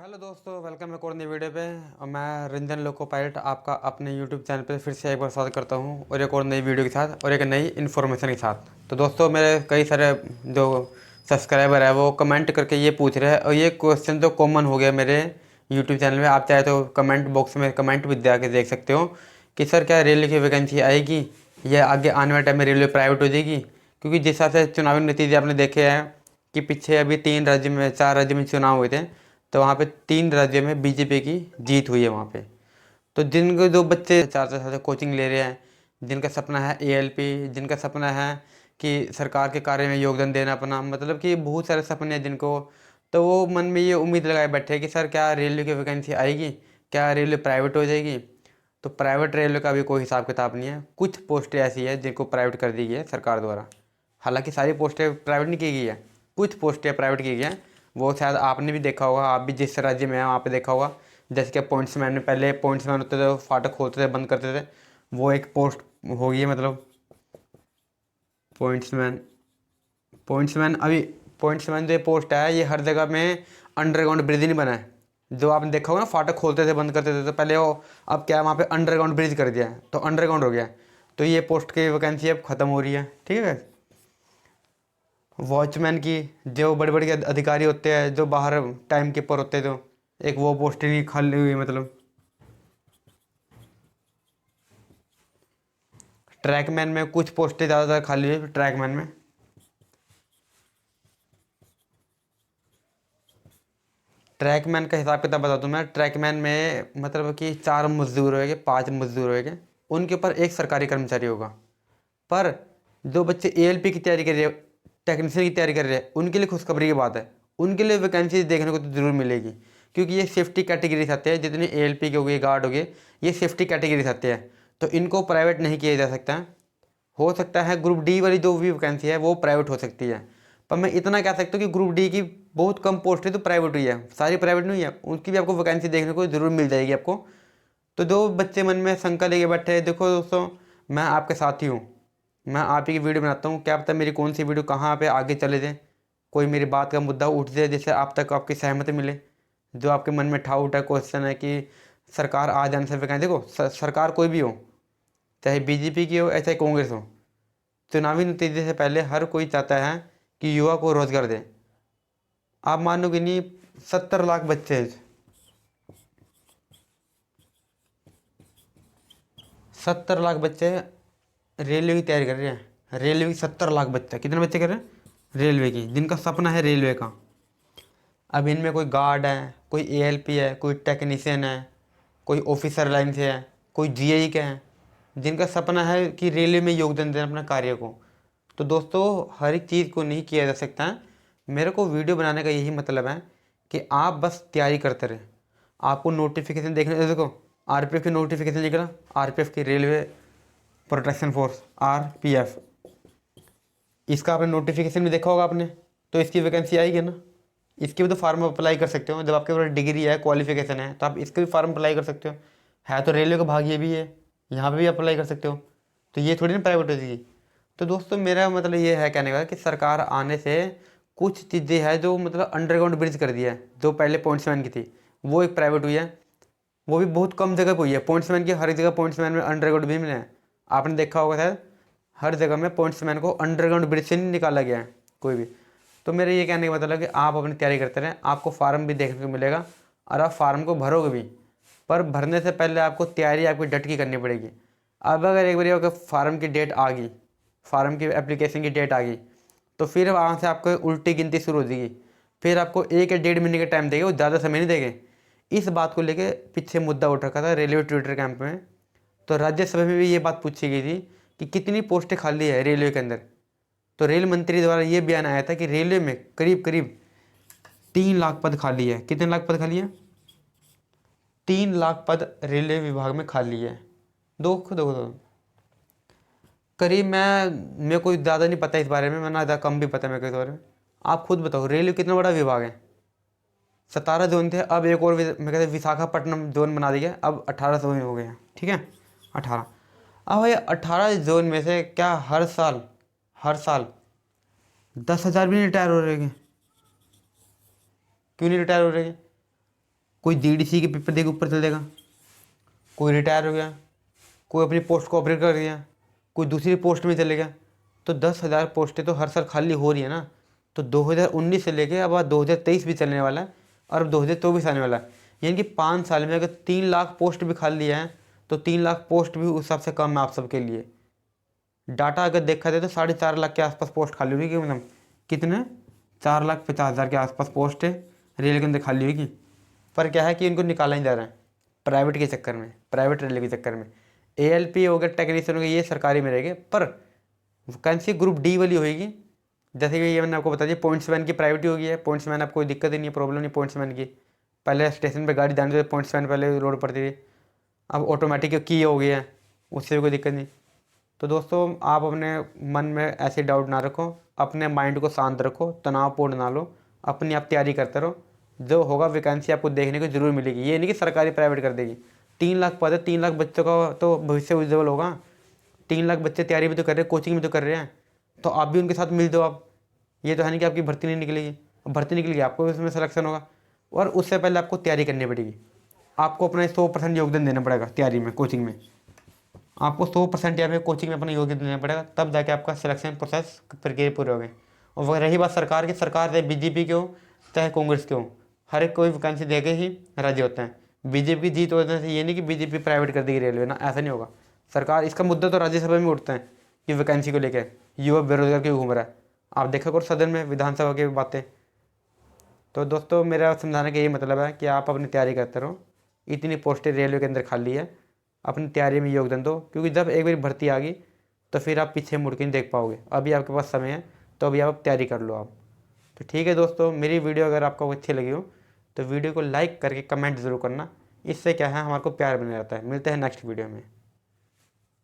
Hello दोस्तों, welcome है एक और नई वीडियो पे। और मैं रंजन लोको पायलट आपका अपने यूट्यूब चैनल पे फिर से एक बार स्वागत करता हूँ और एक और नई वीडियो के साथ और एक नई इन्फॉर्मेशन के साथ। तो दोस्तों, मेरे कई सारे जो सब्सक्राइबर है वो कमेंट करके ये पूछ रहे हैं और ये क्वेश्चन तो कॉमन हो गया मेरे यूट्यूब चैनल में। आप चाहे तो कमेंट बॉक्स में कमेंट भी दे के देख सकते हो कि सर क्या रेलवे की वैकेंसी आएगी या आगे आने वाले टाइम में रेलवे प्राइवेट हो जाएगी। क्योंकि जिस हिसाब से चुनावी नतीजे आपने देखे हैं कि पीछे अभी 3 राज्य में 4 राज्य में चुनाव हुए थे, तो वहाँ पे 3 राज्यों में बीजेपी की जीत हुई है वहाँ पे। तो जिनके जो बच्चे 4 4 साल से कोचिंग ले रहे हैं, जिनका सपना है एएलपी, जिनका सपना है कि सरकार के कार्य में योगदान देना अपना, मतलब कि बहुत सारे सपने हैं जिनको, तो वो मन में ये उम्मीद लगाए बैठे हैं कि सर क्या रेलवे की वैकेंसी आएगी, क्या रेलवे प्राइवेट हो जाएगी। तो प्राइवेट रेलवे का भी कोई हिसाब किताब नहीं है। कुछ पोस्टें ऐसी है जिनको प्राइवेट कर दी गई है सरकार द्वारा। हालांकि सारी पोस्टें प्राइवेट नहीं की गई है, कुछ पोस्टें प्राइवेट की गई हैं। वो शायद आपने भी देखा होगा, आप भी जिस राज्य में हैं वहाँ पे देखा होगा। जैसे कि पॉइंट्समैन में पहले पॉइंट्समैन होते थे, फाटक खोलते थे, बंद करते थे, वो एक पोस्ट हो गई है। मतलब पॉइंट्समैन पॉइंट्समैन अभी पॉइंट्समैन जो पोस्ट है ये हर जगह में अंडरग्राउंड ब्रिज नहीं बना है। जो आपने देखा होगा ना, फाटक खोलते थे, बंद करते थे, तो पहले वो, अब क्या है, वहाँ पे अंडरग्राउंड ब्रिज कर दिया है, तो अंडरग्राउंड हो गया है। तो ये पोस्ट की वैकेंसी अब ख़त्म हो रही है, ठीक है। वॉचमैन की, जो बड़े बड़े अधिकारी होते हैं जो बाहर टाइम कीपर होते हैं, जो एक वो पोस्ट नहीं खाली हुई है। मतलब ट्रैकमैन में कुछ पोस्टें ज़्यादातर खाली हुई है। ट्रैकमैन में, ट्रैकमैन का हिसाब किताब बता दूँ मैं। ट्रैकमैन में मतलब कि 4 मजदूर होंगे, 5 मजदूर होंगे, उनके ऊपर एक सरकारी कर्मचारी होगा। पर जो बच्चे एएलपी की तैयारी कर रहे हैं, टेक्नीशियन की तैयारी कर रहे हैं, उनके लिए खुशखबरी की बात है, उनके लिए वैकेंसी देखने को तो ज़रूर मिलेगी। क्योंकि ये सेफ्टी कैटेगरी से आते हैं, जितने एएलपी के हो गए, गार्ड हो गए, ये सेफ्टी कैटेगरी से आते हैं, तो इनको प्राइवेट नहीं किया जा सकता। हो सकता है ग्रुप डी वाली जो भी वैकेंसी है वो प्राइवेट हो सकती है। पर मैं इतना कह सकता हूँ कि ग्रुप डी की बहुत कम पोस्ट है तो प्राइवेट हुई है, सारी प्राइवेट नहीं है, उनकी भी आपको वैकेंसी देखने को ज़रूर मिल जाएगी आपको। तो जो बच्चे मन में शंका लेके बैठे हैं, देखो दोस्तों, मैं आपके साथ ही हूँ। मैं आप ही की वीडियो बनाता हूँ, क्या पता मेरी कौन सी वीडियो कहाँ पे आगे चले जाए, कोई मेरी बात का मुद्दा उठ जाए जिससे आप तक आपकी सहमति मिले। जो आपके मन में डाउट है, क्वेश्चन है कि सरकार आ जाने से वैकेंसी, देखो सरकार कोई भी हो, चाहे बीजेपी की हो या चाहे कांग्रेस हो, चुनावी नतीजे से पहले हर कोई चाहता है कि युवा को रोजगार दे। आप मानोगे नहीं, 70 लाख बच्चे हैं, 70 लाख बच्चे रेलवे की तैयारी कर रहे हैं। रेलवे की 70 लाख बच्चे, कितने बच्चे कर रहे हैं रेलवे की, जिनका सपना है रेलवे का। अब इनमें कोई गार्ड है, कोई एएलपी है, कोई टेक्नीशियन है, कोई ऑफिसर लाइन से है, कोई जीआई के हैं, जिनका सपना है कि रेलवे में योगदान देना अपना कार्य को। तो दोस्तों, हर एक चीज़ को नहीं किया जा सकता है। मेरे को वीडियो बनाने का यही मतलब है कि आप बस तैयारी करते रहें। आपको नोटिफिकेशन देखने, देखो आरपीएफ की नोटिफिकेशन निकला, आरपीएफ की रेलवे प्रोटेक्शन फोर्स, आरपीएफ, इसका आपने नोटिफिकेशन भी देखा होगा आपने। तो इसकी वैकेंसी आएगी ना, इसके भी तो फार्म अप्लाई कर सकते हो। जब आपके पास डिग्री है, क्वालिफिकेशन है, तो आप इसके भी फार्म अप्लाई कर सकते हो। है तो रेलवे का भाग ये भी है, यहाँ पे भी अप्लाई कर सकते हो। तो ये थोड़ी ना प्राइवेट हो जाएगी। तो दोस्तों, मेरा मतलब ये है कहने का कि सरकार आने से कुछ चीज़ें हैं जो मतलब अंडरग्राउंड ब्रिज कर दिया है, जो पहले पॉइंट्समैन की थी वो एक प्राइवेट हुई है। वो भी बहुत कम जगह पे हुई है। पॉइंट्समैन की हर जगह पॉइंट्समैन में अंडरग्राउंड ब्रिज मिले हैं, आपने देखा होगा शायद। हर जगह में पॉइंट्समैन को अंडरग्राउंड ब्रिज से नहीं निकाला गया है कोई भी। तो मेरे ये कहने का मतलब है कि आप अपनी तैयारी करते रहें, आपको फार्म भी देखने को मिलेगा और आप फार्म को भरोगे भी। पर भरने से पहले आपको तैयारी आपकी डट की करनी पड़ेगी। अब अगर एक बार अगर फार्म की डेट आ गई, फार्म की एप्लीकेशन की डेट आ गई, तो फिर वहाँ से आपको उल्टी गिनती शुरू हो जाएगी। फिर आपको 1 या 1.5 महीने का टाइम देंगे, वो ज़्यादा समय नहीं देंगे। इस बात को लेके पीछे मुद्दा उठ रखा था रेलवे ट्विटर कैंप में। तो राज्यसभा में भी ये बात पूछी गई थी कि कितनी पोस्टें खाली है रेलवे के अंदर। तो रेल मंत्री द्वारा ये बयान आया था कि रेलवे में करीब करीब 3 लाख पद खाली है। कितने लाख पद खाली है? 3 लाख पद रेलवे विभाग में खाली है। दो करीब, मेरे को ज़्यादा नहीं पता इस बारे में, मैं ना ज़्यादा कम भी पता है मेरे को इस बारे में। आप खुद बताओ, रेलवे कितना बड़ा विभाग है? 17 जोन थे, अब एक और मैं कहते विशाखापट्टनम जोन बना दिया, अब 18 जोन हो गए हैं, ठीक है, 18। अब ये 18 जोन में से क्या हर साल 10,000 भी नहीं रिटायर हो रहे हैं? क्यों नहीं रिटायर हो रहे हैं? कोई डीडीसी के पेपर दे के ऊपर चल जाएगा, कोई रिटायर हो गया, कोई अपनी पोस्ट को ऑपरेट कर दिया, कोई दूसरी पोस्ट में चले गया। तो 10,000 पोस्टें तो हर साल खाली हो रही है ना। तो 2019 से लेके अब 2023 भी चलने वाला है और अब 2024 आने वाला है। यानी कि 5 साल में अगर 3 लाख पोस्ट भी खाली है तो 3 लाख पोस्ट भी उस हिसाब से कम है आप सबके लिए। डाटा अगर देखा जाए तो 4.5 लाख के आसपास पोस्ट खाली हुई, कि मतलब कितने 4,50,000 के आसपास पोस्ट है रेल के अंदर खाली हुई। पर क्या है कि इनको निकाला ही जा रहा है प्राइवेट के चक्कर में, प्राइवेट रेलवे के चक्कर में। ALP हो गया, टेक्नीशियन हो गया, ये सरकारी में रहेंगे, पर वैकेंसी ग्रुप डी वाली होगी। जैसे कि ये मैंने आपको बता दिया, पॉइंट्समैन की प्राइवेट ही होगी है। पॉइंट्समैन आपको कोई दिक्कत ही नहीं है, प्रॉब्लम नहीं पॉइंट्समैन की। पहले स्टेशन पे गाड़ी जाने से पॉइंट्समैन पहले रोड पड़ती थी, अब ऑटोमेटिक की हो गई है, उससे भी कोई दिक्कत नहीं। तो दोस्तों आप अपने मन में ऐसे डाउट ना रखो, अपने माइंड को शांत रखो, तनावपूर्ण ना लो, अपनी आप तैयारी करते रहो। जो होगा वैकेंसी आपको देखने को जरूर मिलेगी। ये नहीं कि सरकारी प्राइवेट कर देगी। 3 लाख पद है, 3 लाख बच्चों का तो भविष्य उज्जवल होगा। 3 लाख बच्चे तैयारी भी तो कर रहे हैं, कोचिंग भी तो कर रहे हैं, तो आप भी उनके साथ मिल दो। आप ये तो है नहीं कि आपकी भर्ती नहीं निकलेगी, भर्ती निकलेगी आपको भी उसमें सिलेक्शन होगा। और उससे पहले आपको तैयारी करनी पड़ेगी, आपको अपना 100% योगदान देना पड़ेगा तैयारी में, कोचिंग में। आपको 100% यहाँ पे कोचिंग में अपना योगदान देना पड़ेगा, तब जाके आपका सिलेक्शन प्रोसेस प्रक्रिया पूरे हो गए। और वह रही बात सरकार की, सरकार चाहे BJP के हो चाहे कांग्रेस के हो, हर एक कोई वैकेंसी देके ही राजी होते हैं। BJP की जीत होने से ये नहीं कि BJP प्राइवेट कर देगी रेलवे ना, ऐसा नहीं होगा। सरकार इसका मुद्दा तो राज्यसभा में उठता है कि वैकेंसी को लेकर युवा बेरोजगार क्यों घूम रहा है। आप देखा करो सदन में, विधानसभा की बातें। तो दोस्तों मेरा समझाने का यही मतलब है कि आप अपनी तैयारी करते रहो। इतनी पोस्टें रेलवे के अंदर खाली है, अपनी तैयारी में योगदान दो, क्योंकि जब एक बार भर्ती आ गई तो फिर आप पीछे मुड़ के नहीं देख पाओगे। अभी आपके पास समय है, तो अभी आप तैयारी कर लो आप। तो ठीक है दोस्तों, मेरी वीडियो अगर आपको अच्छी लगी हो तो वीडियो को लाइक करके कमेंट ज़रूर करना। इससे क्या है, हमारे को प्यार बना रहता है। मिलते हैं नेक्स्ट वीडियो में।